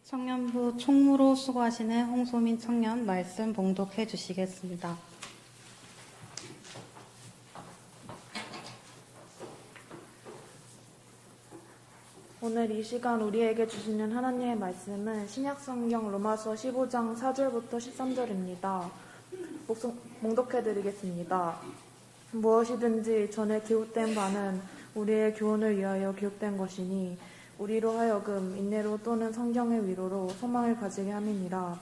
청년부 총무로 수고하시는 홍소민 청년 말씀 봉독해 주시겠습니다. 오늘 이 시간 우리에게 주시는 하나님의 말씀은 신약성경 로마서 15장 4절부터 13절입니다. 봉독해 드리겠습니다. 무엇이든지 전에 기록된 바는 우리의 교훈을 위하여 기록된 것이니 우리로 하여금 인내로 또는 성경의 위로로 소망을 가지게 함이니라.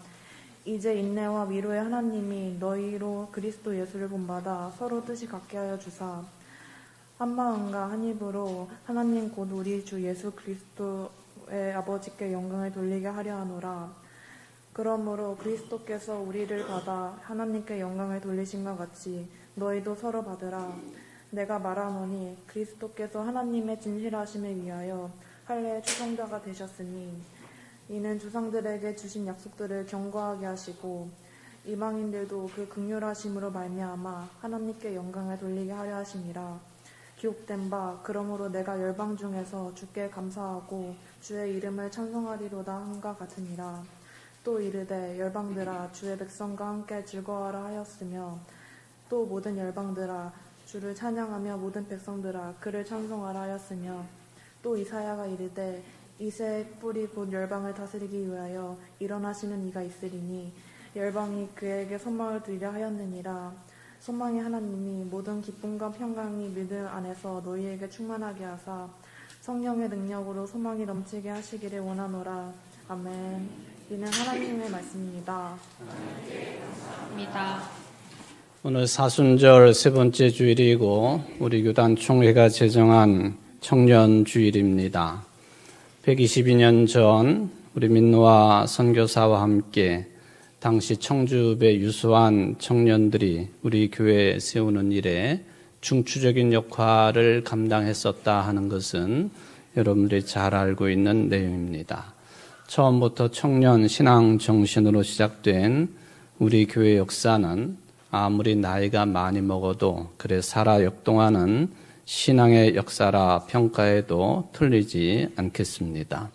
이제 인내와 위로의 하나님이 너희로 그리스도 예수를 본받아 서로 뜻이 같게 하여 주사 한 마음과 한 입으로 하나님 곧 우리 주 예수 그리스도의 아버지께 영광을 돌리게 하려 하노라. 그러므로 그리스도께서 우리를 받아 하나님께 영광을 돌리신 것 같이 너희도 서로 받으라. 내가 말하노니 그리스도께서 하나님의 진실하심을 위하여 할례의 추종자가 되셨으니 이는 조상들에게 주신 약속들을 견고하게 하시고 이방인들도 그 긍휼하심으로 말미암아 하나님께 영광을 돌리게 하려 하심이라. 기록된 바 그러므로 내가 열방 중에서 주께 감사하고 주의 이름을 찬송하리로다 함과 같으니라. 또 이르되 열방들아 주의 백성과 함께 즐거워하라 하였으며 또 모든 열방들아 주를 찬양하며 모든 백성들아 그를 찬송하라 하였으며 또 이사야가 이르되 이새의 뿌리 곧 열방을 다스리기 위하여 일어나시는 이가 있으리니 열방이 그에게 소망을 두리려 하였느니라. 소망의 하나님이 모든 기쁨과 평강이 믿음 안에서 너희에게 충만하게 하사 성령의 능력으로 소망이 넘치게 하시기를 원하노라. 아멘. 이는 하나님의 말씀입니다. 감사합니다. 오늘 사순절 세 번째 주일이고 우리 교단 총회가 제정한 청년 주일입니다. 122년 전 우리 민노아 선교사와 함께 당시 청주배 유수한 청년들이 우리 교회에 세우는 일에 중추적인 역할을 감당했었다 하는 것은 여러분들이 잘 알고 있는 내용입니다. 처음부터 청년 신앙 정신으로 시작된 우리 교회 역사는 아무리 나이가 많이 먹어도 그래 살아 역동하는 신앙의 역사라 평가해도 틀리지 않겠습니다.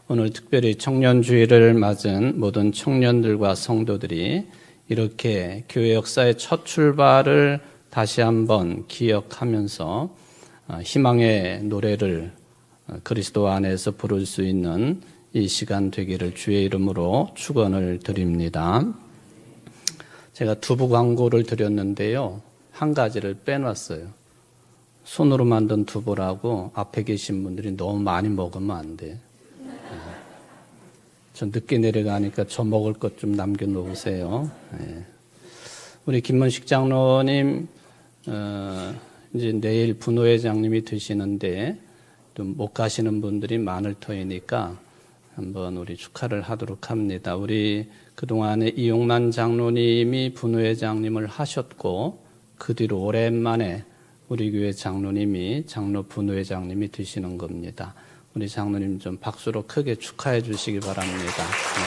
오늘 특별히 청년주일을 맞은 모든 청년들과 성도들이 이렇게 교회 역사의 첫 출발을 다시 한번 기억하면서 희망의 노래를 그리스도 안에서 부를 수 있는 이 시간 되기를 주의 이름으로 축원을 드립니다. 제가 두부 광고를 드렸는데요. 한 가지를 빼놨어요. 손으로 만든 두부라고 앞에 계신 분들이 너무 많이 먹으면 안 돼. 저 늦게 내려가니까 저 먹을 것 좀 남겨놓으세요. 우리 김문식 장로님 이제 내일 분호회장님이 되시는데 좀 못 가시는 분들이 많을 터이니까 한번 우리 축하를 하도록 합니다. 우리 그동안에 이용만 장로님이 분호회장님을 하셨고 그 뒤로 오랜만에 우리 교회 장로님이 장로 분회장님이 되시는 겁니다. 우리 장로님 좀 박수로 크게 축하해 주시기 바랍니다. 네,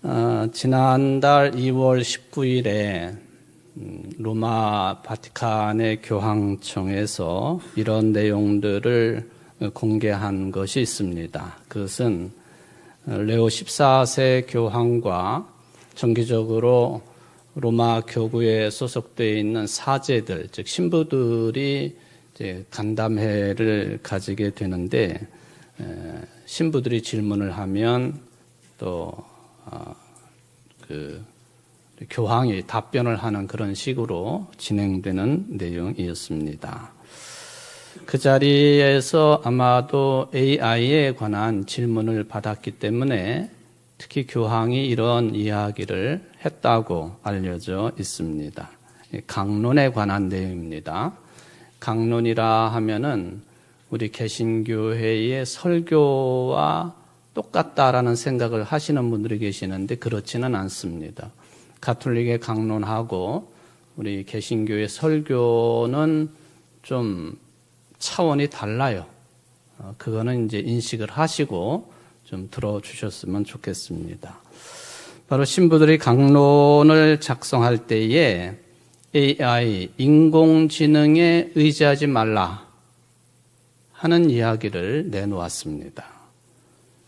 고맙습니다. 지난달 2월 19일에 로마 바티칸의 교황청에서 이런 내용들을 공개한 것이 있습니다. 그것은 레오 14세 교황과 정기적으로 로마 교구에 소속되어 있는 사제들, 즉 신부들이 이제 간담회를 가지게 되는데 신부들이 질문을 하면 또 교황이 답변을 하는 그런 식으로 진행되는 내용이었습니다. 그 자리에서 아마도 AI에 관한 질문을 받았기 때문에 특히 교황이 이런 이야기를 했다고 알려져 있습니다. 강론에 관한 내용입니다. 강론이라 하면은 우리 개신교회의 설교와 똑같다라는 생각을 하시는 분들이 계시는데 그렇지는 않습니다. 가톨릭의 강론하고 우리 개신교의 설교는 좀 차원이 달라요. 그거는 이제 인식을 하시고 좀 들어주셨으면 좋겠습니다. 바로 신부들이 강론을 작성할 때에 AI, 인공지능에 의지하지 말라. 하는 이야기를 내놓았습니다.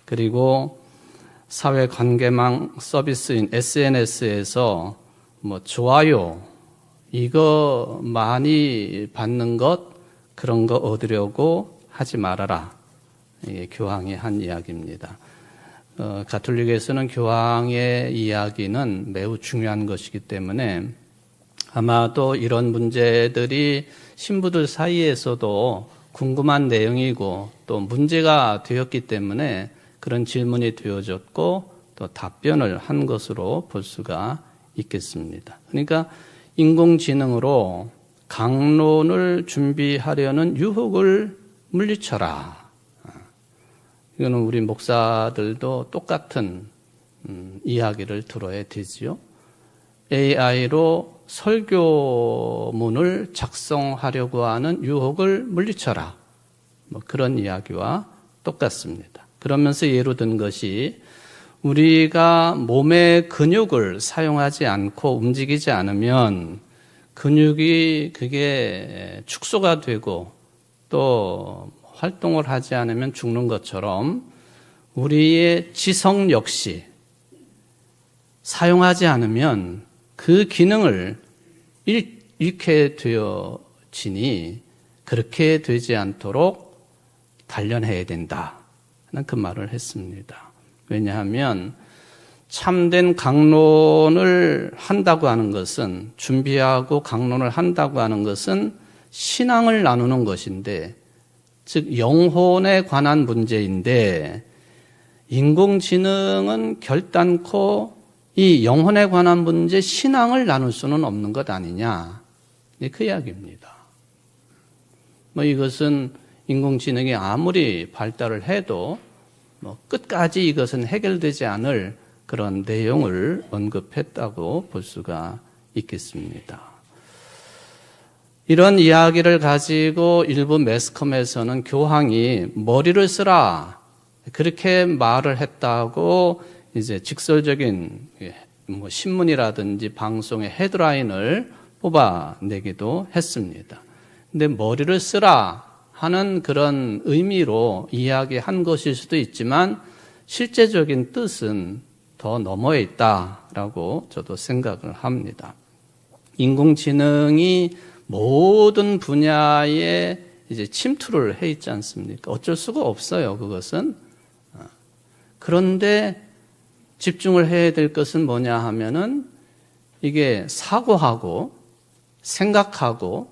그리고 사회관계망 서비스인 SNS에서 좋아요 이거 많이 받는 것 그런 거 얻으려고 하지 말아라. 이게 교황이 한 이야기입니다. 가톨릭에서는 교황의 이야기는 매우 중요한 것이기 때문에 아마도 이런 문제들이 신부들 사이에서도 궁금한 내용이고 또 문제가 되었기 때문에 그런 질문이 되어졌고 또 답변을 한 것으로 볼 수가 있겠습니다. 그러니까 인공지능으로 강론을 준비하려는 유혹을 물리쳐라. 이거는 우리 목사들도 똑같은 이야기를 들어야 되지요. AI로 설교문을 작성하려고 하는 유혹을 물리쳐라. 그런 이야기와 똑같습니다. 그러면서 예로 든 것이 우리가 몸의 근육을 사용하지 않고 움직이지 않으면 근육이 그게 축소가 되고 또 활동을 하지 않으면 죽는 것처럼 우리의 지성 역시 사용하지 않으면 그 기능을 잃게 되어지니 그렇게 되지 않도록 단련해야 된다는 그 말을 했습니다. 왜냐하면 참된 강론을 한다고 하는 것은 준비하고 강론을 한다고 하는 것은 신앙을 나누는 것인데 즉 영혼에 관한 문제인데 인공지능은 결단코 이 영혼에 관한 문제 신앙을 나눌 수는 없는 것 아니냐 그 이야기입니다. 이것은 인공지능이 아무리 발달을 해도 끝까지 이것은 해결되지 않을 그런 내용을 언급했다고 볼 수가 있겠습니다. 이런 이야기를 가지고 일부 매스컴에서는 교황이 머리를 쓰라 그렇게 말을 했다고 이제 직설적인 신문이라든지 방송의 헤드라인을 뽑아내기도 했습니다. 근데 머리를 쓰라 하는 그런 의미로 이야기한 것일 수도 있지만 실제적인 뜻은 더 너머에 있다라고 저도 생각을 합니다. 인공지능이 모든 분야에 이제 침투를 해 있지 않습니까? 어쩔 수가 없어요, 그것은. 그런데 집중을 해야 될 것은 뭐냐 하면은 이게 사고하고 생각하고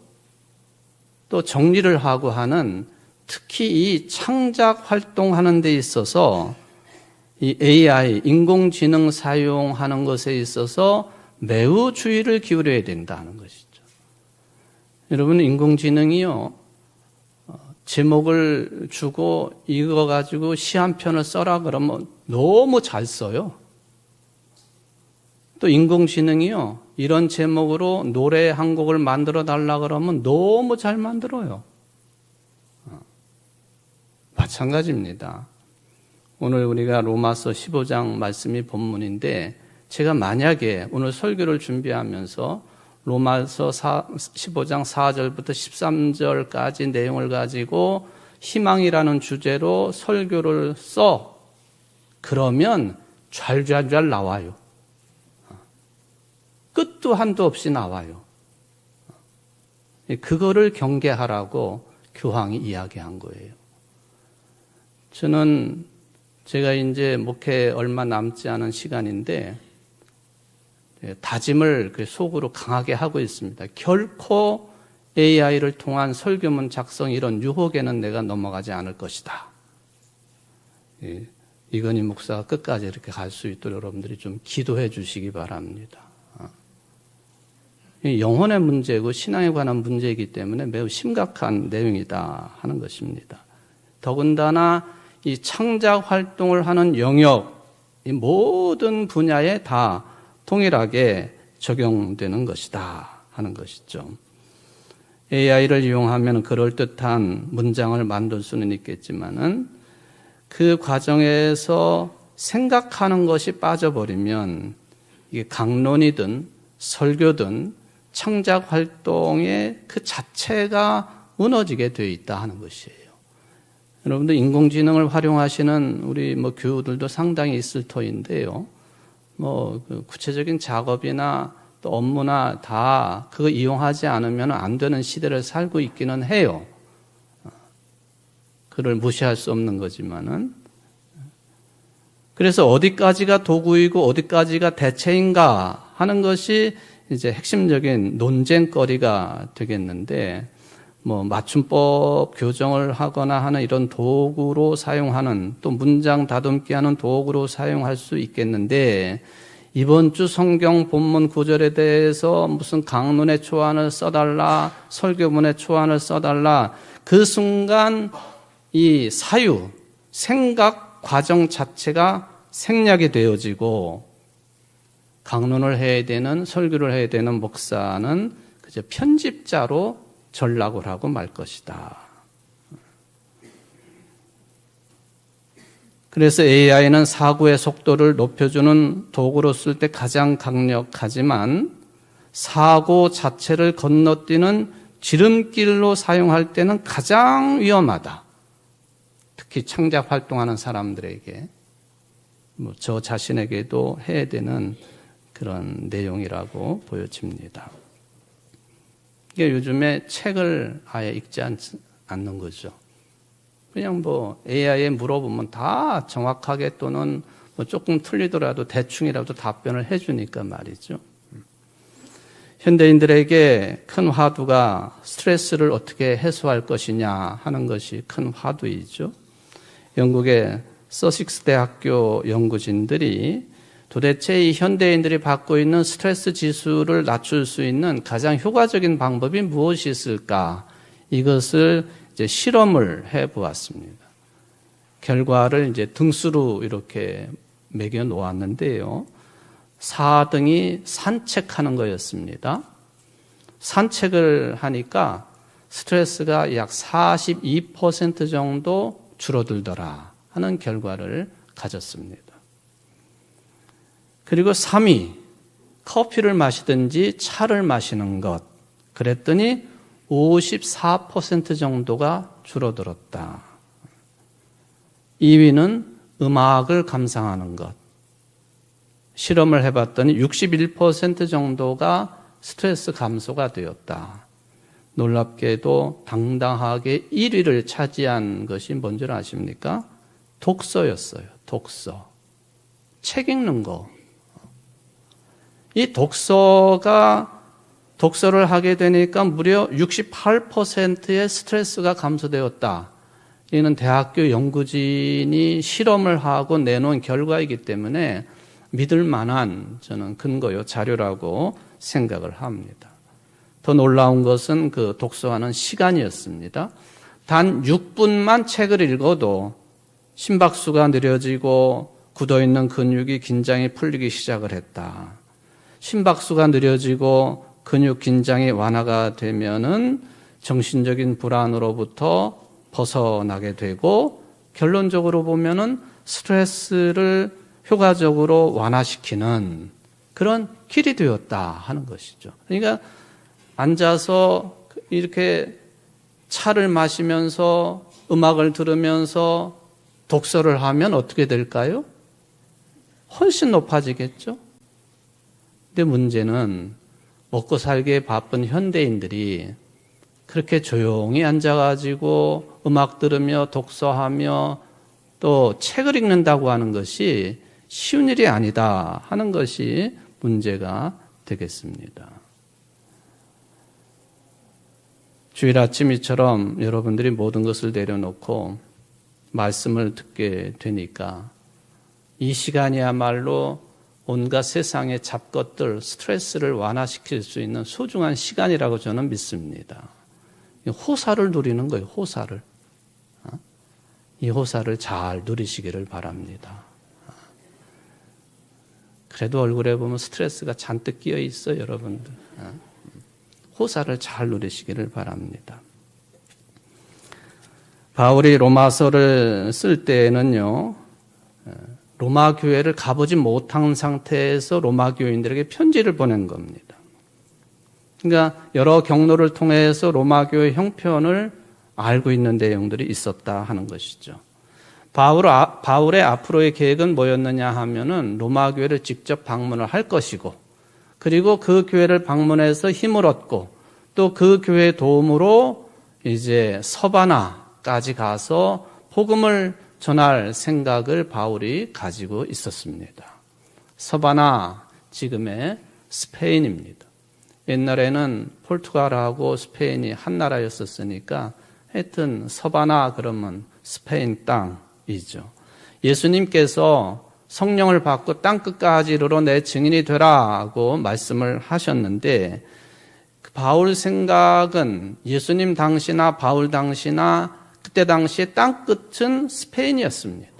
또 정리를 하고 하는 특히 이 창작 활동하는 데 있어서 이 AI, 인공지능 사용하는 것에 있어서 매우 주의를 기울여야 된다는 것이죠. 여러분, 인공지능이요, 제목을 주고 이거 가지고 시 한 편을 써라 그러면 너무 잘 써요. 또 인공지능이요, 이런 제목으로 노래 한 곡을 만들어 달라 그러면 너무 잘 만들어요. 마찬가지입니다. 오늘 우리가 로마서 15장 말씀이 본문인데 제가 만약에 오늘 설교를 준비하면서 로마서 15장 4절부터 13절까지 내용을 가지고 희망이라는 주제로 설교를 써 그러면 좔좔좔 나와요. 끝도 한도 없이 나와요. 그거를 경계하라고 교황이 이야기한 거예요. 저는 제가 이제 목회 얼마 남지 않은 시간인데 다짐을 속으로 강하게 하고 있습니다. 결코 AI를 통한 설교문 작성 이런 유혹에는 내가 넘어가지 않을 것이다. 이건희 목사가 끝까지 이렇게 갈 수 있도록 여러분들이 좀 기도해 주시기 바랍니다. 영혼의 문제고 신앙에 관한 문제이기 때문에 매우 심각한 내용이다 하는 것입니다. 더군다나 이 창작 활동을 하는 영역, 이 모든 분야에 다 동일하게 적용되는 것이다 하는 것이죠. AI를 이용하면 그럴듯한 문장을 만들 수는 있겠지만은 그 과정에서 생각하는 것이 빠져버리면 이게 강론이든 설교든 창작 활동의 그 자체가 무너지게 되어 있다 하는 것이에요. 여러분들 인공지능을 활용하시는 우리 교우들도 상당히 있을 터인데요. 그 구체적인 작업이나 또 업무나 다 그거 이용하지 않으면 안 되는 시대를 살고 있기는 해요. 그를 무시할 수 없는 거지만은. 그래서 어디까지가 도구이고 어디까지가 대체인가 하는 것이 이제 핵심적인 논쟁거리가 되겠는데, 맞춤법 교정을 하거나 하는 이런 도구로 사용하는, 또 문장 다듬기 하는 도구로 사용할 수 있겠는데, 이번 주 성경 본문 구절에 대해서 무슨 강론의 초안을 써달라, 설교문의 초안을 써달라, 그 순간 이 사유, 생각 과정 자체가 생략이 되어지고, 강론을 해야 되는, 설교를 해야 되는 목사는 그저 편집자로 전락을 하고 말 것이다. 그래서 AI는 사고의 속도를 높여주는 도구로 쓸 때 가장 강력하지만 사고 자체를 건너뛰는 지름길로 사용할 때는 가장 위험하다. 특히 창작 활동하는 사람들에게, 저 자신에게도 해야 되는 그런 내용이라고 보여집니다. 이게 요즘에 책을 아예 읽지 않는 거죠. 그냥 AI에 물어보면 다 정확하게 또는 조금 틀리더라도 대충이라도 답변을 해주니까 말이죠. 현대인들에게 큰 화두가 스트레스를 어떻게 해소할 것이냐 하는 것이 큰 화두이죠. 영국의 서식스 대학교 연구진들이 도대체 이 현대인들이 받고 있는 스트레스 지수를 낮출 수 있는 가장 효과적인 방법이 무엇이 있을까? 이것을 이제 실험을 해 보았습니다. 결과를 이제 등수로 이렇게 매겨 놓았는데요. 4등이 산책하는 거였습니다. 산책을 하니까 스트레스가 약 42% 정도 줄어들더라 하는 결과를 가졌습니다. 그리고 3위, 커피를 마시든지 차를 마시는 것. 그랬더니 54% 정도가 줄어들었다. 2위는 음악을 감상하는 것. 실험을 해봤더니 61% 정도가 스트레스 감소가 되었다. 놀랍게도 당당하게 1위를 차지한 것이 뭔지 아십니까? 독서였어요. 독서. 책 읽는 거. 이 독서를 하게 되니까 무려 68%의 스트레스가 감소되었다. 이는 대학교 연구진이 실험을 하고 내놓은 결과이기 때문에 믿을 만한 저는 근거요, 자료라고 생각을 합니다. 더 놀라운 것은 그 독서하는 시간이었습니다. 단 6분만 책을 읽어도 심박수가 느려지고 굳어있는 근육이 긴장이 풀리기 시작을 했다. 심박수가 느려지고 근육 긴장이 완화가 되면은 정신적인 불안으로부터 벗어나게 되고 결론적으로 보면은 스트레스를 효과적으로 완화시키는 그런 길이 되었다 하는 것이죠. 그러니까 앉아서 이렇게 차를 마시면서 음악을 들으면서 독서를 하면 어떻게 될까요? 훨씬 높아지겠죠? 근데 문제는 먹고 살기에 바쁜 현대인들이 그렇게 조용히 앉아가지고 음악 들으며 독서하며 또 책을 읽는다고 하는 것이 쉬운 일이 아니다 하는 것이 문제가 되겠습니다. 주일 아침 이처럼 여러분들이 모든 것을 내려놓고 말씀을 듣게 되니까 이 시간이야말로 온갖 세상의 잡것들, 스트레스를 완화시킬 수 있는 소중한 시간이라고 저는 믿습니다. 호사를 누리는 거예요, 호사를. 이 호사를 잘 누리시기를 바랍니다. 그래도 얼굴에 보면 스트레스가 잔뜩 끼어 있어요, 여러분들. 호사를 잘 누리시기를 바랍니다. 바울이 로마서를 쓸 때에는요, 로마 교회를 가보지 못한 상태에서 로마 교인들에게 편지를 보낸 겁니다. 그러니까 여러 경로를 통해서 로마 교회 형편을 알고 있는 내용들이 있었다 하는 것이죠. 바울의 앞으로의 계획은 뭐였느냐 하면은 로마 교회를 직접 방문을 할 것이고, 그리고 그 교회를 방문해서 힘을 얻고, 또 그 교회의 도움으로 이제 서바나까지 가서 복음을 전할 생각을 바울이 가지고 있었습니다. 서바나, 지금의 스페인입니다. 옛날에는 포르투갈하고 스페인이 한 나라였었으니까 하여튼 서바나 그러면 스페인 땅이죠. 예수님께서 성령을 받고 땅끝까지 이르러 내 증인이 되라고 말씀을 하셨는데, 바울 생각은 예수님 당시나 바울 당시나 그때 당시에 땅끝은 스페인이었습니다.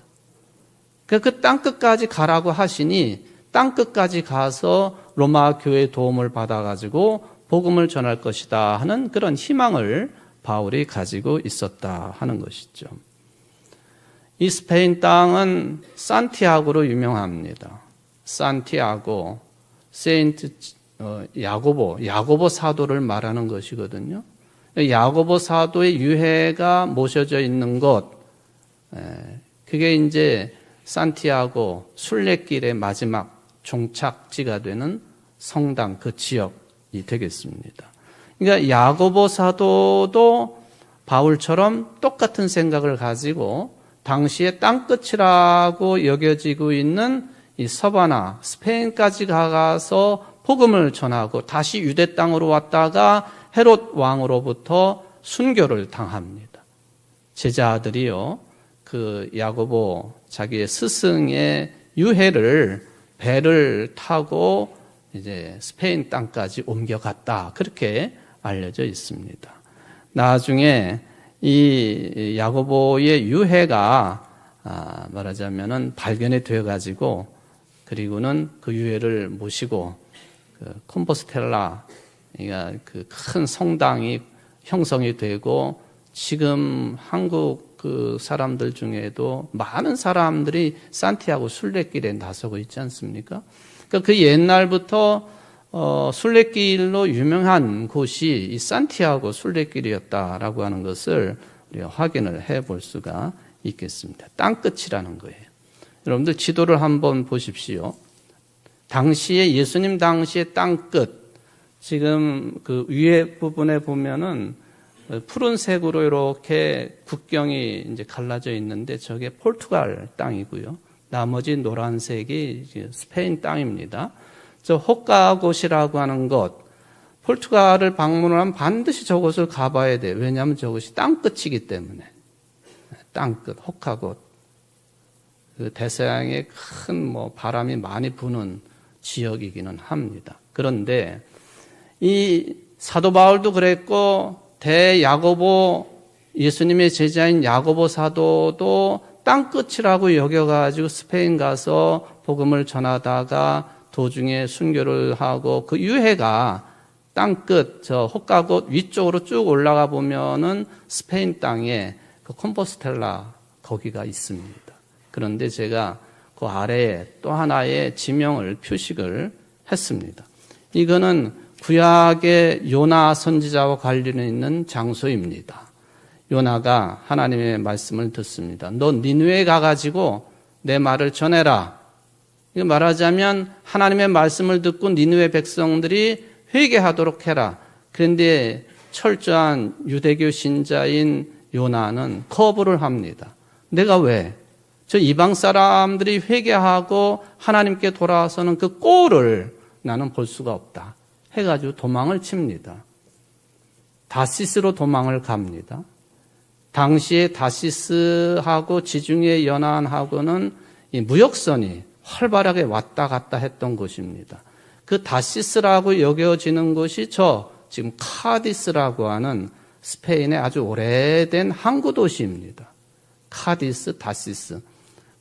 그 땅끝까지 가라고 하시니 땅끝까지 가서 로마 교회의 도움을 받아가지고 복음을 전할 것이다 하는 그런 희망을 바울이 가지고 있었다 하는 것이죠. 이 스페인 땅은 산티아고로 유명합니다. 산티아고, 세인트 야고보 사도를 말하는 것이거든요. 야고보 사도의 유해가 모셔져 있는 곳, 그게 이제 산티아고 순례길의 마지막 종착지가 되는 성당, 그 지역이 되겠습니다. 그러니까 야고보 사도도 바울처럼 똑같은 생각을 가지고 당시에 땅끝이라고 여겨지고 있는 이 서바나, 스페인까지 가서 복음을 전하고 다시 유대 땅으로 왔다가 헤롯 왕으로부터 순교를 당합니다. 제자들이요, 그 야고보 자기의 스승의 유해를 배를 타고 이제 스페인 땅까지 옮겨갔다, 그렇게 알려져 있습니다. 나중에 이 야고보의 유해가 말하자면은 발견이 되어가지고, 그리고는 그 유해를 모시고 그 콤포스텔라, 그러니까 그 큰 성당이 형성이 되고, 지금 한국 그 사람들 중에도 많은 사람들이 산티아고 순례길에 나서고 있지 않습니까? 그러니까 그 옛날부터 순례길로 유명한 곳이 이 산티아고 순례길이었다라고 하는 것을 우리가 확인을 해볼 수가 있겠습니다. 땅끝이라는 거예요. 여러분들 지도를 한번 보십시오. 당시에 예수님 당시의 땅끝, 지금 그 위에 부분에 보면은 푸른색으로 이렇게 국경이 이제 갈라져 있는데 저게 포르투갈 땅이고요. 나머지 노란색이 스페인 땅입니다. 저 호카곳이라고 하는 것, 포르투갈을 방문을 하면 반드시 저곳을 가봐야 돼요. 왜냐하면 저것이 땅끝이기 때문에. 땅끝, 호카곳. 그 대서양에 큰 바람이 많이 부는 지역이기는 합니다. 그런데 이 사도 바울도 그랬고, 대야고보, 예수님의 제자인 야고보 사도도 땅끝이라고 여겨가지고 스페인 가서 복음을 전하다가 도중에 순교를 하고, 그 유해가 땅끝, 저 호카곳 위쪽으로 쭉 올라가 보면은 스페인 땅에 그 콤포스텔라 거기가 있습니다. 그런데 제가 그 아래에 또 하나의 지명을 표식을 했습니다. 이거는 구약의 요나 선지자와 관련이 있는 장소입니다. 요나가 하나님의 말씀을 듣습니다. 너 니느웨에 가가지고 내 말을 전해라. 이거 말하자면 하나님의 말씀을 듣고 니느웨 백성들이 회개하도록 해라. 그런데 철저한 유대교 신자인 요나는 거부를 합니다. 내가 왜? 저 이방 사람들이 회개하고 하나님께 돌아와서는 그 꼴을 나는 볼 수가 없다 해가지고 도망을 칩니다. 다시스로 도망을 갑니다. 당시에 다시스하고 지중해 연안하고는 이 무역선이 활발하게 왔다 갔다 했던 곳입니다. 그 다시스라고 여겨지는 곳이 지금 카디스라고 하는 스페인의 아주 오래된 항구 도시입니다. 카디스, 다시스.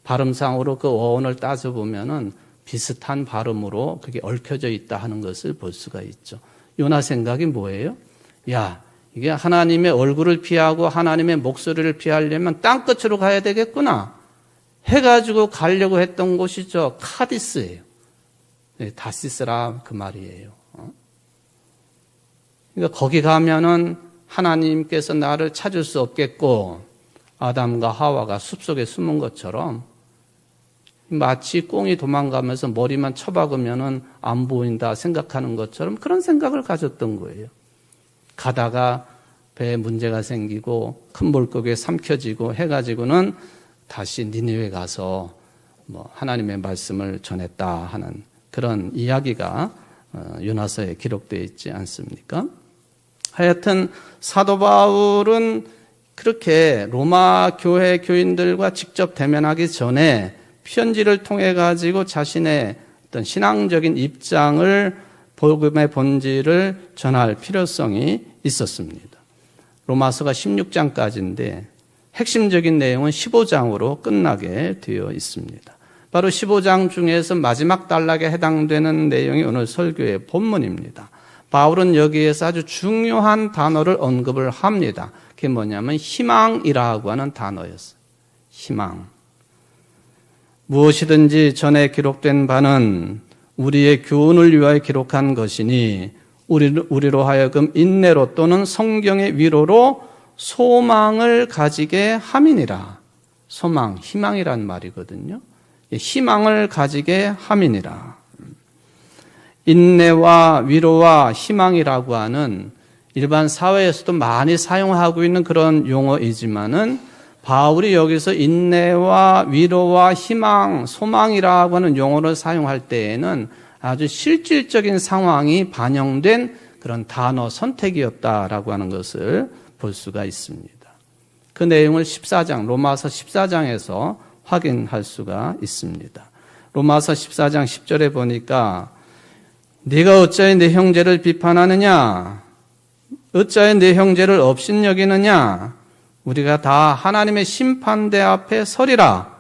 발음상으로 그 어원을 따져보면은 비슷한 발음으로 그게 얽혀져 있다 하는 것을 볼 수가 있죠. 요나 생각이 뭐예요? 야, 이게 하나님의 얼굴을 피하고 하나님의 목소리를 피하려면 땅끝으로 가야 되겠구나 해가지고 가려고 했던 곳이 카디스예요. 네, 다시스라 그 말이에요. 그러니까 거기 가면은 하나님께서 나를 찾을 수 없겠고 아담과 하와가 숲속에 숨은 것처럼 마치 꽁이 도망가면서 머리만 쳐박으면 안 보인다 생각하는 것처럼 그런 생각을 가졌던 거예요. 가다가 배에 문제가 생기고 큰 물고기에 삼켜지고 해가지고는 다시 니느웨 가서 하나님의 말씀을 전했다 하는 그런 이야기가 요나서에 기록되어 있지 않습니까? 하여튼 사도 바울은 그렇게 로마 교회 교인들과 직접 대면하기 전에 편지를 통해 가지고 자신의 어떤 신앙적인 입장을 복음의 본질을 전할 필요성이 있었습니다. 로마서가 16장까지인데 핵심적인 내용은 15장으로 끝나게 되어 있습니다. 바로 15장 중에서 마지막 단락에 해당되는 내용이 오늘 설교의 본문입니다. 바울은 여기에서 아주 중요한 단어를 언급을 합니다. 그게 뭐냐면 희망이라고 하는 단어였어요. 희망. 무엇이든지 전에 기록된 바는 우리의 교훈을 위하여 기록한 것이니 우리로 하여금 인내로 또는 성경의 위로로 소망을 가지게 함이니라. 소망, 희망이란 말이거든요. 희망을 가지게 함이니라. 인내와 위로와 희망이라고 하는 일반 사회에서도 많이 사용하고 있는 그런 용어이지만은 바울이 여기서 인내와 위로와 희망, 소망이라고 하는 용어를 사용할 때에는 아주 실질적인 상황이 반영된 그런 단어 선택이었다라고 하는 것을 볼 수가 있습니다. 그 내용을 14장, 로마서 14장에서 확인할 수가 있습니다. 로마서 14장 10절에 보니까 네가 어찌하여 내 형제를 비판하느냐? 어찌하여 내 형제를 업신여기느냐? 우리가 다 하나님의 심판대 앞에 서리라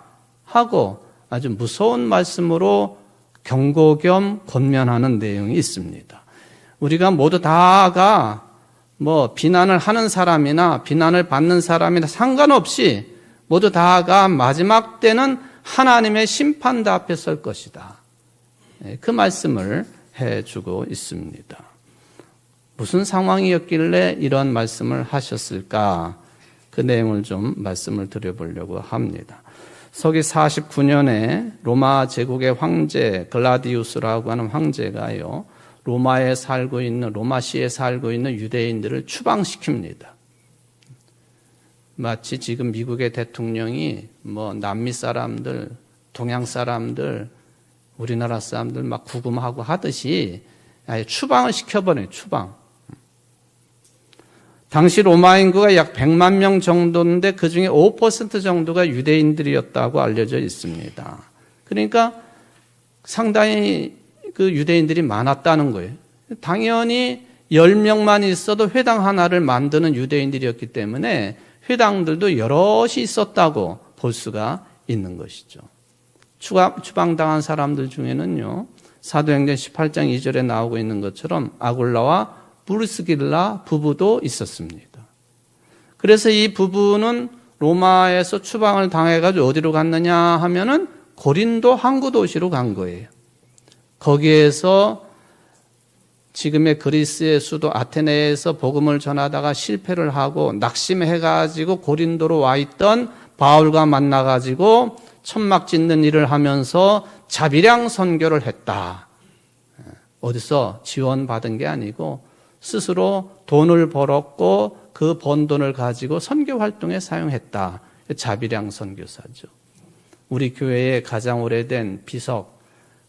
하고 아주 무서운 말씀으로 경고 겸 권면하는 내용이 있습니다. 우리가 모두 다가 비난을 하는 사람이나 비난을 받는 사람이나 상관없이 모두 다가 마지막 때는 하나님의 심판대 앞에 설 것이다. 그 말씀을 해주고 있습니다. 무슨 상황이었길래 이런 말씀을 하셨을까? 그 내용을 좀 말씀을 드려보려고 합니다. 서기 49년에 로마 제국의 황제 글라디우스라고 하는 황제가요, 로마시에 살고 있는 유대인들을 추방시킵니다. 마치 지금 미국의 대통령이 남미 사람들, 동양 사람들, 우리나라 사람들 막 구금하고 하듯이 아예 추방을 시켜버려요. 추방. 당시 로마 인구가 약 100만 명 정도인데 그중에 5% 정도가 유대인들이었다고 알려져 있습니다. 그러니까 상당히 그 유대인들이 많았다는 거예요. 당연히 10명만 있어도 회당 하나를 만드는 유대인들이었기 때문에 회당들도 여럿이 있었다고 볼 수가 있는 것이죠. 추방당한 사람들 중에는요, 사도행전 18장 2절에 나오고 있는 것처럼 아굴라와 브리스길라 부부도 있었습니다. 그래서 이 부부는 로마에서 추방을 당해가지고 어디로 갔느냐 하면은 고린도 항구 도시로 간 거예요. 거기에서 지금의 그리스의 수도 아테네에서 복음을 전하다가 실패를 하고 낙심해가지고 고린도로 와 있던 바울과 만나가지고 천막 짓는 일을 하면서 자비량 선교를 했다. 어디서 지원받은 게 아니고 스스로 돈을 벌었고 그 번 돈을 가지고 선교 활동에 사용했다. 자비량 선교사죠. 우리 교회의 가장 오래된 비석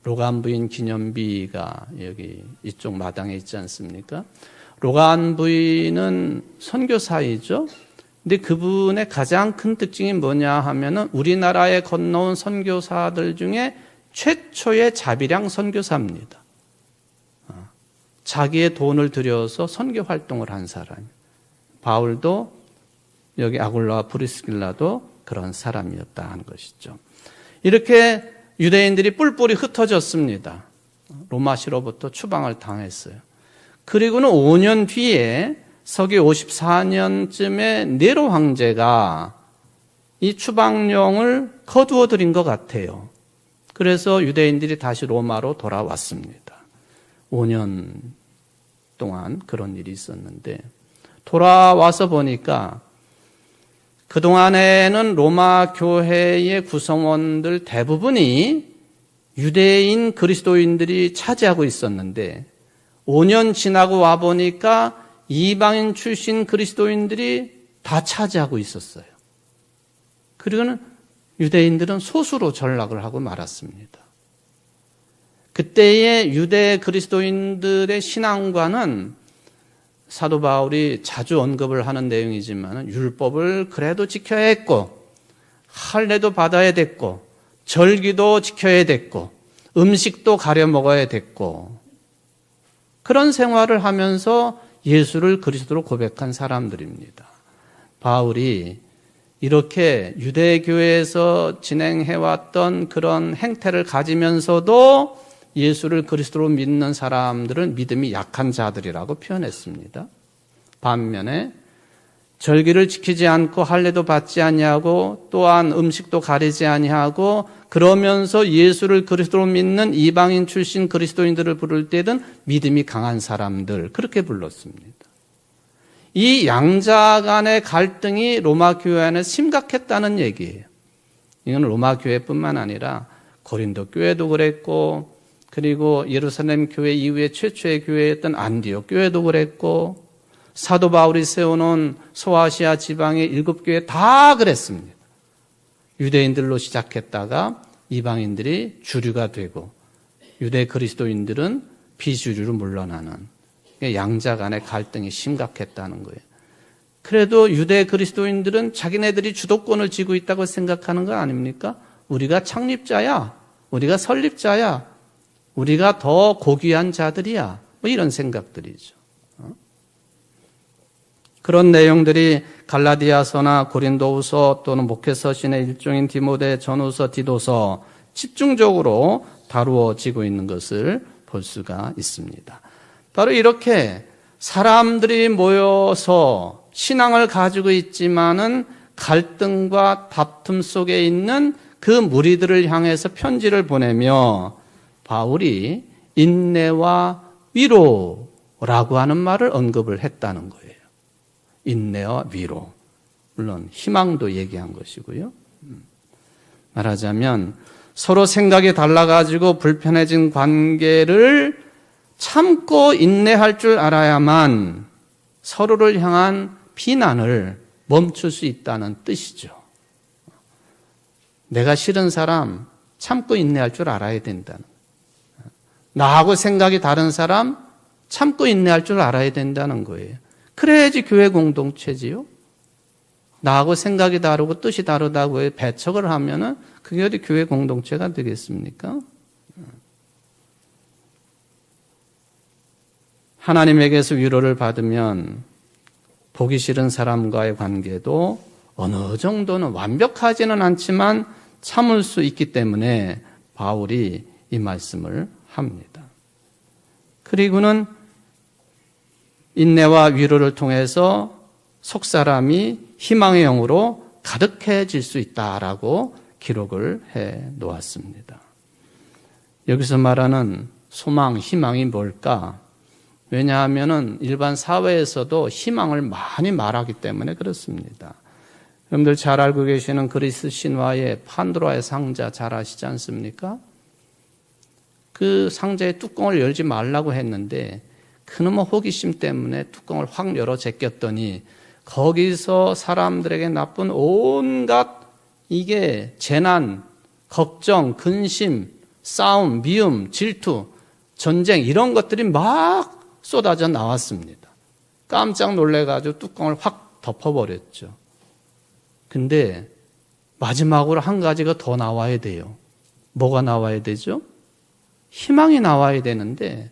로간 부인 기념비가 여기 이쪽 마당에 있지 않습니까? 로간 부인은 선교사이죠. 근데 그분의 가장 큰 특징이 뭐냐 하면은 우리나라에 건너온 선교사들 중에 최초의 자비량 선교사입니다. 자기의 돈을 들여서 선교 활동을 한 사람. 바울도 여기 아굴라와 브리스길라도 그런 사람이었다 하는 것이죠. 이렇게 유대인들이 뿔뿔이 흩어졌습니다. 로마시로부터 추방을 당했어요. 그리고는 5년 뒤에 서기 54년쯤에 네로 황제가 이 추방령을 거두어 들인 것 같아요. 그래서 유대인들이 다시 로마로 돌아왔습니다. 5년 동안 그런 일이 있었는데 돌아와서 보니까 그동안에는 로마 교회의 구성원들 대부분이 유대인 그리스도인들이 차지하고 있었는데 5년 지나고 와 보니까 이방인 출신 그리스도인들이 다 차지하고 있었어요. 그리고는 유대인들은 소수로 전락을 하고 말았습니다. 그때의 유대 그리스도인들의 신앙과는 사도 바울이 자주 언급을 하는 내용이지만 율법을 그래도 지켜야 했고 할례도 받아야 됐고 절기도 지켜야 됐고 음식도 가려 먹어야 됐고 그런 생활을 하면서 예수를 그리스도로 고백한 사람들입니다. 바울이 이렇게 유대교회에서 진행해왔던 그런 행태를 가지면서도 예수를 그리스도로 믿는 사람들은 믿음이 약한 자들이라고 표현했습니다. 반면에 절기를 지키지 않고 할례도 받지 아니하고 또한 음식도 가리지 아니하고 그러면서 예수를 그리스도로 믿는 이방인 출신 그리스도인들을 부를 때는 믿음이 강한 사람들 그렇게 불렀습니다. 이 양자 간의 갈등이 로마 교회 안에 심각했다는 얘기예요. 이건 로마 교회뿐만 아니라 고린도 교회도 그랬고 그리고 예루살렘 교회 이후에 최초의 교회였던 안디옥 교회도 그랬고 사도 바울이 세워놓은 소아시아 지방의 7교회 다 그랬습니다. 유대인들로 시작했다가 이방인들이 주류가 되고 유대 그리스도인들은 비주류로 물러나는 양자 간의 갈등이 심각했다는 거예요. 그래도 유대 그리스도인들은 자기네들이 주도권을 쥐고 있다고 생각하는 거 아닙니까? 우리가 창립자야, 우리가 설립자야, 우리가 더 고귀한 자들이야, 뭐 이런 생각들이죠. 그런 내용들이 갈라디아서나 고린도후서 또는 목회서신의 일종인 디모데 전후서 디도서 집중적으로 다루어지고 있는 것을 볼 수가 있습니다. 바로 이렇게 사람들이 모여서 신앙을 가지고 있지만은 갈등과 다툼 속에 있는 그 무리들을 향해서 편지를 보내며 바울이 인내와 위로라고 하는 말을 언급을 했다는 거예요. 인내와 위로. 물론 희망도 얘기한 것이고요. 말하자면 서로 생각이 달라가지고 불편해진 관계를 참고 인내할 줄 알아야만 서로를 향한 비난을 멈출 수 있다는 뜻이죠. 내가 싫은 사람 참고 인내할 줄 알아야 된다는 거예요. 나하고 생각이 다른 사람 참고 인내할 줄 알아야 된다는 거예요. 그래야지 교회 공동체지요. 나하고 생각이 다르고 뜻이 다르다고 배척을 하면은 그게 어디 교회 공동체가 되겠습니까? 하나님에게서 위로를 받으면 보기 싫은 사람과의 관계도 어느 정도는 완벽하지는 않지만 참을 수 있기 때문에 바울이 이 말씀을 합니다. 그리고는 인내와 위로를 통해서 속사람이 희망의 영으로 가득해질 수 있다라고 기록을 해 놓았습니다. 여기서 말하는 소망, 희망이 뭘까? 왜냐하면 일반 사회에서도 희망을 많이 말하기 때문에 그렇습니다. 여러분들 잘 알고 계시는 그리스 신화의 판도라의 상자 잘 아시지 않습니까? 그 상자의 뚜껑을 열지 말라고 했는데 그놈의 호기심 때문에 뚜껑을 확 열어 제꼈더니 거기서 사람들에게 나쁜 온갖 이게 재난, 걱정, 근심, 싸움, 미움, 질투, 전쟁 이런 것들이 막 쏟아져 나왔습니다. 깜짝 놀래가지고 뚜껑을 확 덮어버렸죠. 근데 마지막으로 한 가지가 더 나와야 돼요. 뭐가 나와야 되죠? 희망이 나와야 되는데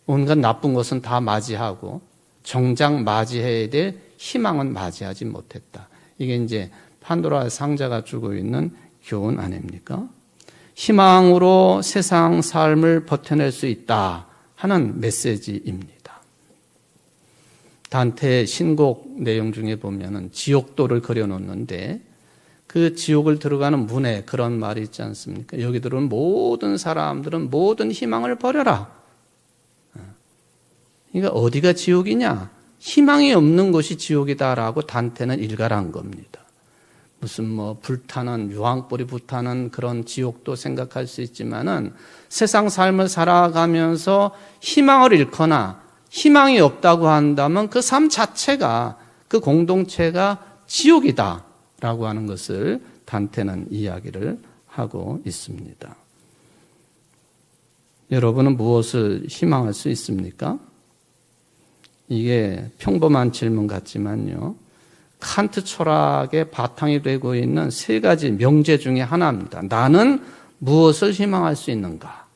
온갖 나쁜 것은 다 맞이하고 정작 맞이해야 될 희망은 맞이하지 못했다. 이게 이제 판도라 상자가 주고 있는 교훈 아닙니까? 희망으로 세상 삶을 버텨낼 수 있다 하는 메시지입니다. 단테의 신곡 내용 중에 보면은 지옥도를 그려놓는데 그 지옥을 들어가는 문에 그런 말이 있지 않습니까? 여기 들어온 모든 사람들은 모든 희망을 버려라. 그러니까 어디가 지옥이냐? 희망이 없는 곳이 지옥이다라고 단테는 일갈한 겁니다. 무슨 뭐 불타는 유황불이 불타는 그런 지옥도 생각할 수 있지만은 세상 삶을 살아가면서 희망을 잃거나 희망이 없다고 한다면 그 삶 자체가 그 공동체가 지옥이다라고 하는 것을 단테는 이야기를 하고 있습니다. 여러분은 무엇을 희망할 수 있습니까? 이게 평범한 질문 같지만요. 칸트 철학의 바탕이 되고 있는 세 가지 명제 중에 하나입니다. 나는 무엇을 희망할 수 있는가?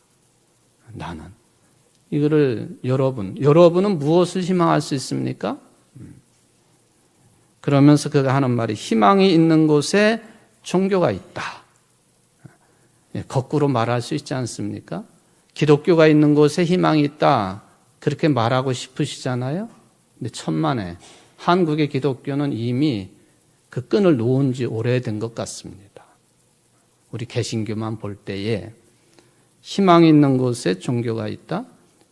나는. 이거를 여러분은 무엇을 희망할 수 있습니까? 그러면서 그가 하는 말이 희망이 있는 곳에 종교가 있다. 거꾸로 말할 수 있지 않습니까? 기독교가 있는 곳에 희망이 있다. 그렇게 말하고 싶으시잖아요. 근데 천만에 한국의 기독교는 이미 그 끈을 놓은 지 오래된 것 같습니다. 우리 개신교만 볼 때에 희망이 있는 곳에 종교가 있다.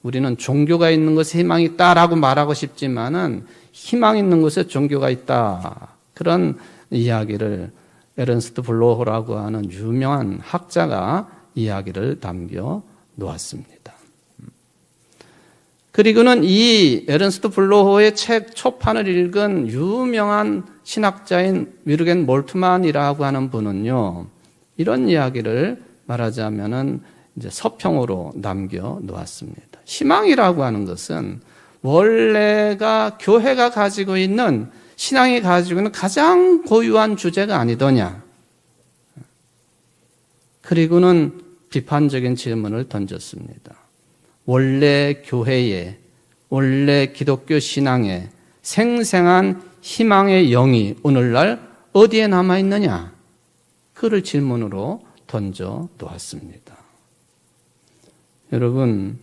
우리는 종교가 있는 곳에 희망이 있다라고 말하고 싶지만은 희망 있는 곳에 종교가 있다. 그런 이야기를 에른스트 블로호라고 하는 유명한 학자가 이야기를 남겨 놓았습니다. 그리고는 이 에른스트 블로호의 책 초판을 읽은 유명한 신학자인 위르겐 몰트만이라고 하는 분은요, 이런 이야기를 말하자면은 이제 서평으로 남겨 놓았습니다. 희망이라고 하는 것은 원래가 교회가 가지고 있는 신앙이 가지고 있는 가장 고유한 주제가 아니더냐. 그리고는 비판적인 질문을 던졌습니다. 원래 교회에, 원래 기독교 신앙에 생생한 희망의 영이 오늘날 어디에 남아있느냐? 그를 질문으로 던져 놓았습니다. 여러분,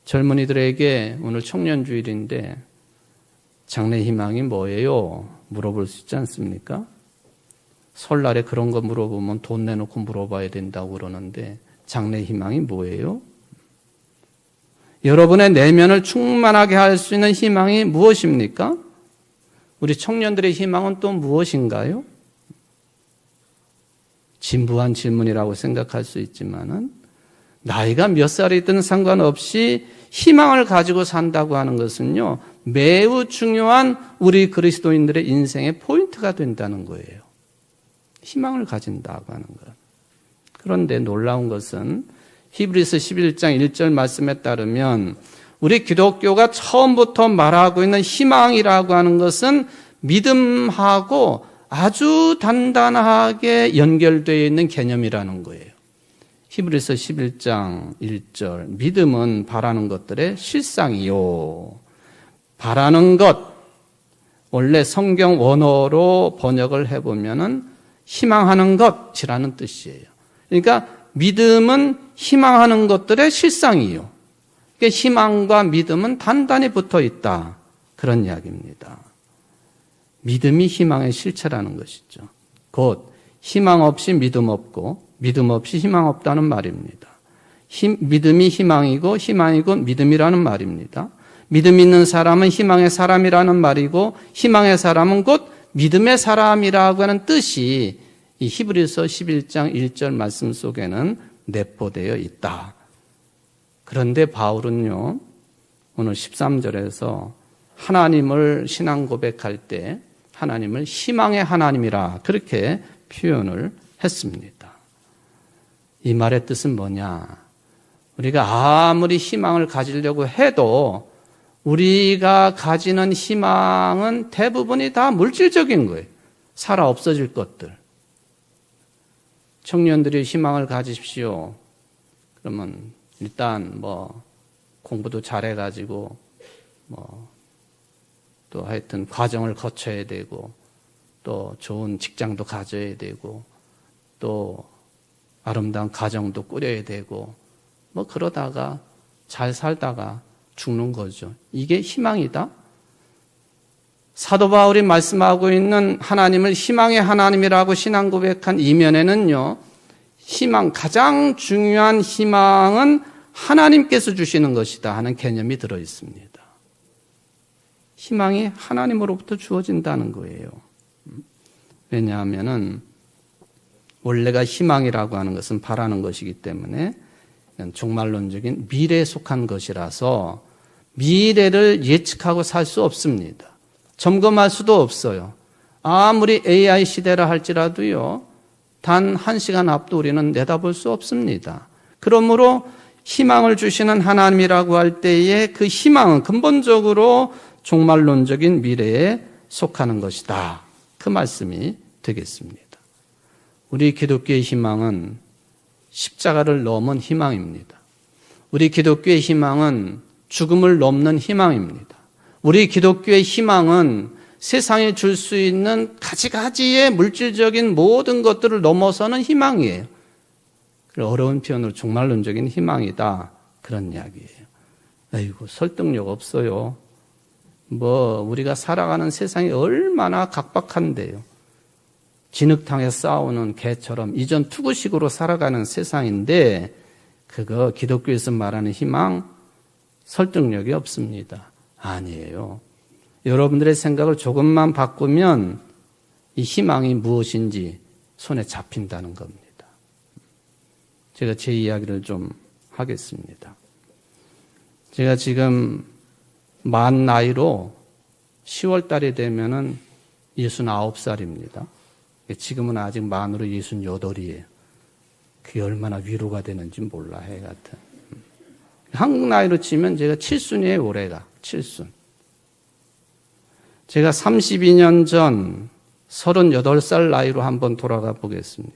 젊은이들에게 오늘 청년주일인데 장래 희망이 뭐예요? 물어볼 수 있지 않습니까? 설날에 그런 거 물어보면 돈 내놓고 물어봐야 된다고 그러는데 장래 희망이 뭐예요? 여러분의 내면을 충만하게 할 수 있는 희망이 무엇입니까? 우리 청년들의 희망은 또 무엇인가요? 진부한 질문이라고 생각할 수 있지만은 나이가 몇 살이든 상관없이 희망을 가지고 산다고 하는 것은요, 매우 중요한 우리 그리스도인들의 인생의 포인트가 된다는 거예요. 희망을 가진다고 하는 것. 그런데 놀라운 것은 히브리서 11장 1절 말씀에 따르면 우리 기독교가 처음부터 말하고 있는 희망이라고 하는 것은 믿음하고 아주 단단하게 연결되어 있는 개념이라는 거예요. 히브리서 11장 1절 믿음은 바라는 것들의 실상이요. 바라는 것, 원래 성경 원어로 번역을 해보면은 희망하는 것이라는 뜻이에요. 그러니까 믿음은 희망하는 것들의 실상이요. 그러니까 희망과 믿음은 단단히 붙어 있다. 그런 이야기입니다. 믿음이 희망의 실체라는 것이죠. 곧 희망 없이 믿음 없고 믿음 없이 희망 없다는 말입니다. 믿음이 희망이고 희망이 곧 믿음이라는 말입니다. 믿음 있는 사람은 희망의 사람이라는 말이고 희망의 사람은 곧 믿음의 사람이라고 하는 뜻이 이 히브리서 11장 1절 말씀 속에는 내포되어 있다. 그런데 바울은요, 오늘 13절에서 하나님을 신앙 고백할 때 하나님을 희망의 하나님이라 그렇게 표현을 했습니다. 이 말의 뜻은 뭐냐? 우리가 아무리 희망을 가지려고 해도 우리가 가지는 희망은 대부분이 다 물질적인 거예요. 살아 없어질 것들. 청년들이 희망을 가지십시오. 그러면 일단 공부도 잘해가지고 또 하여튼 과정을 거쳐야 되고 또 좋은 직장도 가져야 되고 또 아름다운 가정도 꾸려야 되고 그러다가 잘 살다가 죽는 거죠. 이게 희망이다? 사도 바울이 말씀하고 있는 하나님을 희망의 하나님이라고 신앙 고백한 이면에는요, 가장 중요한 희망은 하나님께서 주시는 것이다 하는 개념이 들어 있습니다. 희망이 하나님으로부터 주어진다는 거예요. 왜냐하면은 원래가 희망이라고 하는 것은 바라는 것이기 때문에 종말론적인 미래에 속한 것이라서 미래를 예측하고 살 수 없습니다. 점검할 수도 없어요. 아무리 AI 시대라 할지라도요, 단 1시간 앞도 우리는 내다볼 수 없습니다. 그러므로 희망을 주시는 하나님이라고 할 때에 그 희망은 근본적으로 종말론적인 미래에 속하는 것이다. 그 말씀이 되겠습니다. 우리 기독교의 희망은 십자가를 넘은 희망입니다. 우리 기독교의 희망은 죽음을 넘는 희망입니다. 우리 기독교의 희망은 세상에 줄 수 있는 가지가지의 물질적인 모든 것들을 넘어서는 희망이에요. 어려운 표현으로 종말론적인 희망이다. 그런 이야기예요. 아이고, 설득력 없어요. 우리가 살아가는 세상이 얼마나 각박한데요. 진흙탕에 싸우는 개처럼 이전 투구식으로 살아가는 세상인데, 그거 기독교에서 말하는 희망, 설득력이 없습니다. 아니에요. 여러분들의 생각을 조금만 바꾸면 이 희망이 무엇인지 손에 잡힌다는 겁니다. 제가 제 이야기를 좀 하겠습니다. 제가 지금 만 나이로 10월 달이 되면은 69살입니다. 지금은 아직 만으로 68이에요. 그게 얼마나 위로가 되는지 몰라, 해 같은. 한국 나이로 치면 제가 7순이에요, 올해가. 7순. 제가 32년 전 38살 나이로 한번 돌아가 보겠습니다.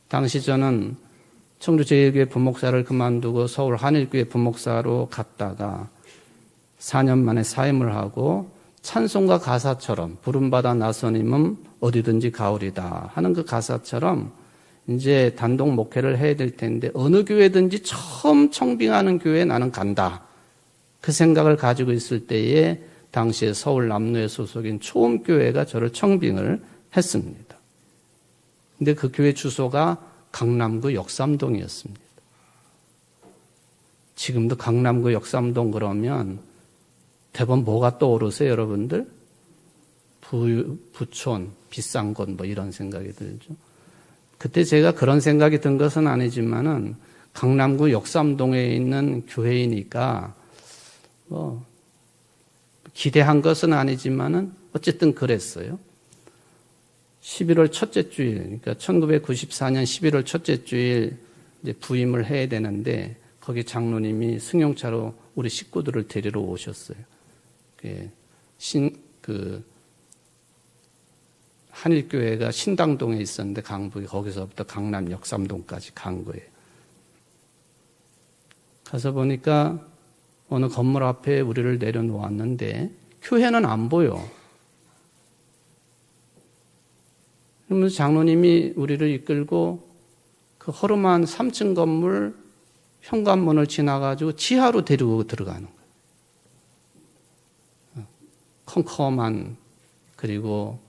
당시 저는 청주제일교회 부목사를 그만두고 서울 한일교회 부목사로 갔다가 4년 만에 사임을 하고 찬송가 가사처럼 부름받아 나서님은 어디든지 가오리다 하는 그 가사처럼 이제 단독 목회를 해야 될 텐데 어느 교회든지 처음 청빙하는 교회에 나는 간다. 그 생각을 가지고 있을 때에 당시에 서울 남로에 소속인 초음교회가 저를 청빙을 했습니다. 근데 그 교회 주소가 강남구 역삼동이었습니다. 지금도 강남구 역삼동 그러면 대부분 뭐가 떠오르세요, 여러분들? 부촌, 비싼 곳 이런 생각이 들죠. 그때 제가 그런 생각이 든 것은 아니지만은 강남구 역삼동에 있는 교회이니까 기대한 것은 아니지만은 어쨌든 그랬어요. 11월 첫째 주일, 그러니까 1994년 11월 첫째 주일 이제 부임을 해야 되는데 거기 장로님이 승용차로 우리 식구들을 데리러 오셨어요. 한일교회가 신당동에 있었는데 강북에 거기서부터 강남 역삼동까지 간 거예요. 가서 보니까 어느 건물 앞에 우리를 내려놓았는데 교회는 안 보여. 그러면서 장로님이 우리를 이끌고 그 허름한 3층 건물 현관문을 지나가지고 지하로 데리고 들어가는 거예요. 컴컴한 그리고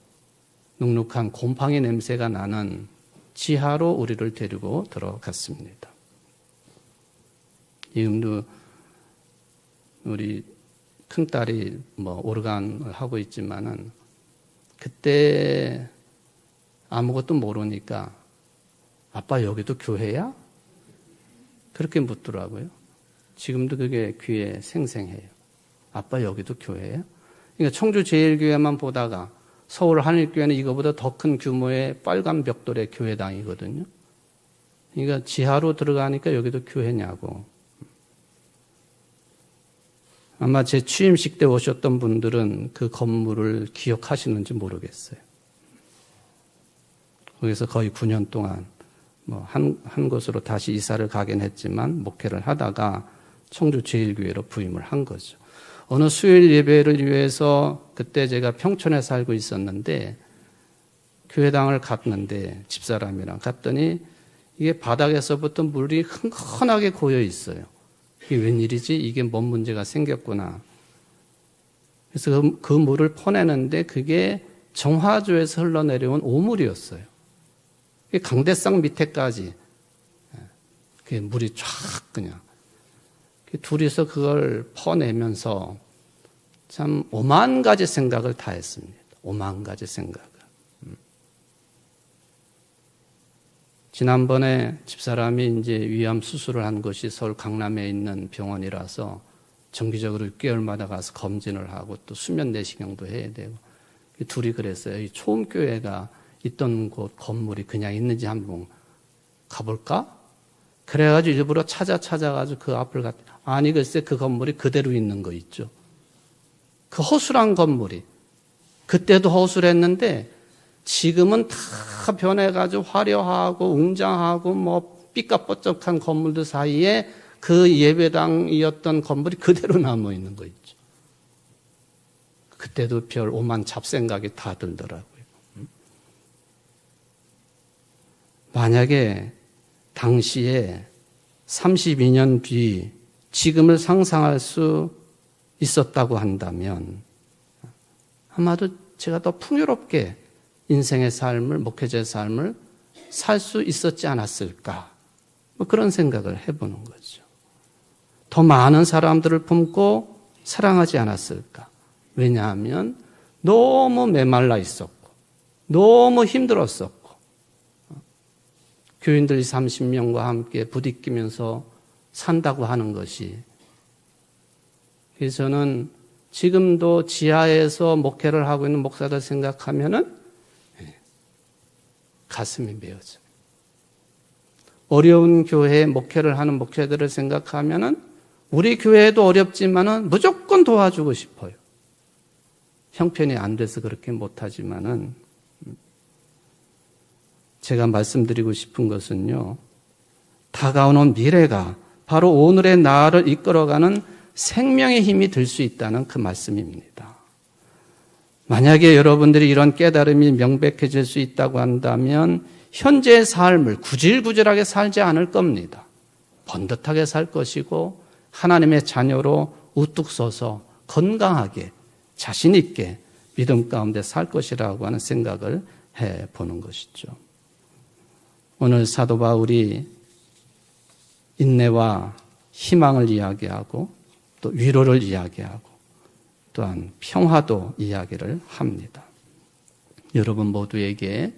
눅눅한 곰팡이 냄새가 나는 지하로 우리를 데리고 들어갔습니다. 지금도 우리 큰딸이 오르간을 하고 있지만은 그때 아무것도 모르니까 아빠 여기도 교회야? 그렇게 묻더라고요. 지금도 그게 귀에 생생해요. 아빠 여기도 교회야? 그러니까 청주제일교회만 보다가 서울 한일교회는 이거보다 더 큰 규모의 빨간 벽돌의 교회당이거든요. 그러니까 지하로 들어가니까 여기도 교회냐고. 아마 제 취임식 때 오셨던 분들은 그 건물을 기억하시는지 모르겠어요. 거기서 거의 9년 동안 한 곳으로 다시 이사를 가긴 했지만 목회를 하다가 청주제일교회로 부임을 한 거죠. 어느 수요일 예배를 위해서 그때 제가 평촌에 살고 있었는데 교회당을 갔는데 집사람이랑 갔더니 이게 바닥에서부터 물이 흥건하게 고여 있어요. 이게 웬일이지? 이게 뭔 문제가 생겼구나. 그래서 그 물을 퍼내는데 그게 정화조에서 흘러내려온 오물이었어요. 강대상 밑에까지 물이 쫙 그냥 둘이서 그걸 퍼내면서 참 오만 가지 생각을 다 했습니다. 오만 가지 생각을. 지난번에 집사람이 이제 위암 수술을 한 곳이 서울 강남에 있는 병원이라서 정기적으로 6개월마다 가서 검진을 하고 또 수면 내시경도 해야 되고, 둘이 그랬어요. 이 초음교회가 있던 곳 건물이 그냥 있는지 한번 가볼까? 그래가지고 일부러 찾아가지고 그 앞을 갔더니, 아니 글쎄 그 건물이 그대로 있는 거 있죠. 그 허술한 건물이. 그때도 허술했는데 지금은 다 변해가지고 화려하고 웅장하고 뭐 삐까뻔쩍한 건물들 사이에 그 예배당이었던 건물이 그대로 남아 있는 거 있죠. 그때도 별 오만 잡생각이 다 들더라고요. 만약에 당시에 32년 뒤 지금을 상상할 수 있었다고 한다면 아마도 제가 더 풍요롭게 인생의 삶을, 목회자의 삶을 살 수 있었지 않았을까, 뭐 그런 생각을 해보는 거죠. 더 많은 사람들을 품고 사랑하지 않았을까. 왜냐하면 너무 메말라 있었고 너무 힘들었었고, 교인들이 30명과 함께 부딪히면서 산다고 하는 것이, 그래서 저는 지금도 지하에서 목회를 하고 있는 목사들 생각하면은 가슴이 메어져. 어려운 교회에 목회를 하는 목회들을 생각하면은 우리 교회도 어렵지만은 무조건 도와주고 싶어요. 형편이 안 돼서 그렇게 못하지만은, 제가 말씀드리고 싶은 것은요, 다가오는 미래가 바로 오늘의 나를 이끌어가는 생명의 힘이 될 수 있다는 그 말씀입니다. 만약에 여러분들이 이런 깨달음이 명백해질 수 있다고 한다면 현재의 삶을 구질구질하게 살지 않을 겁니다. 번듯하게 살 것이고 하나님의 자녀로 우뚝 서서 건강하게 자신 있게 믿음 가운데 살 것이라고 하는 생각을 해보는 것이죠. 오늘 사도 바울이 인내와 희망을 이야기하고 또 위로를 이야기하고 또한 평화도 이야기를 합니다. 여러분 모두에게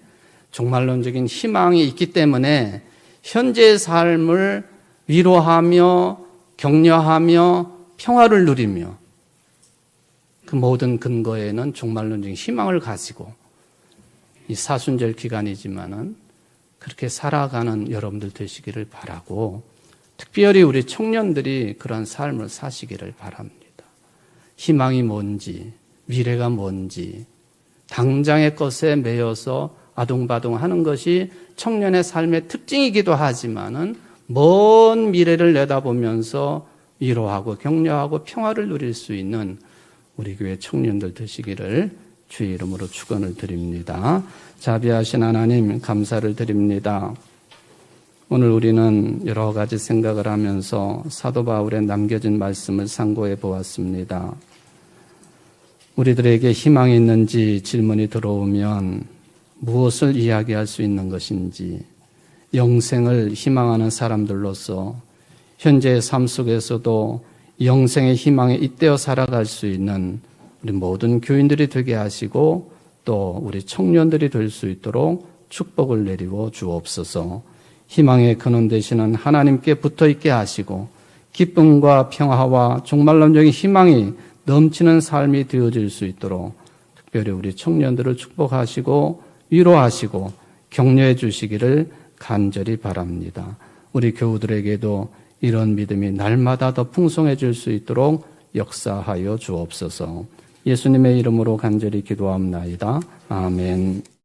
종말론적인 희망이 있기 때문에 현재의 삶을 위로하며 격려하며 평화를 누리며 그 모든 근거에는 종말론적인 희망을 가지고 이 사순절 기간이지만은 그렇게 살아가는 여러분들 되시기를 바라고, 특별히 우리 청년들이 그런 삶을 사시기를 바랍니다. 희망이 뭔지, 미래가 뭔지, 당장의 것에 매여서 아둥바둥하는 것이 청년의 삶의 특징이기도 하지만은 먼 미래를 내다보면서 위로하고 격려하고 평화를 누릴 수 있는 우리 교회 청년들 되시기를 주의 이름으로 축원을 드립니다. 자비하신 하나님 감사를 드립니다. 오늘 우리는 여러 가지 생각을 하면서 사도 바울의 남겨진 말씀을 상고해 보았습니다. 우리들에게 희망이 있는지 질문이 들어오면 무엇을 이야기할 수 있는 것인지, 영생을 희망하는 사람들로서 현재의 삶 속에서도 영생의 희망에 잇대어 살아갈 수 있는 우리 모든 교인들이 되게 하시고 또 우리 청년들이 될 수 있도록 축복을 내리고 주옵소서. 희망의 근원 되시는 하나님께 붙어있게 하시고 기쁨과 평화와 종말론적인 희망이 넘치는 삶이 되어질 수 있도록 특별히 우리 청년들을 축복하시고 위로하시고 격려해 주시기를 간절히 바랍니다. 우리 교우들에게도 이런 믿음이 날마다 더 풍성해질 수 있도록 역사하여 주옵소서. 예수님의 이름으로 간절히 기도합나이다. 아멘.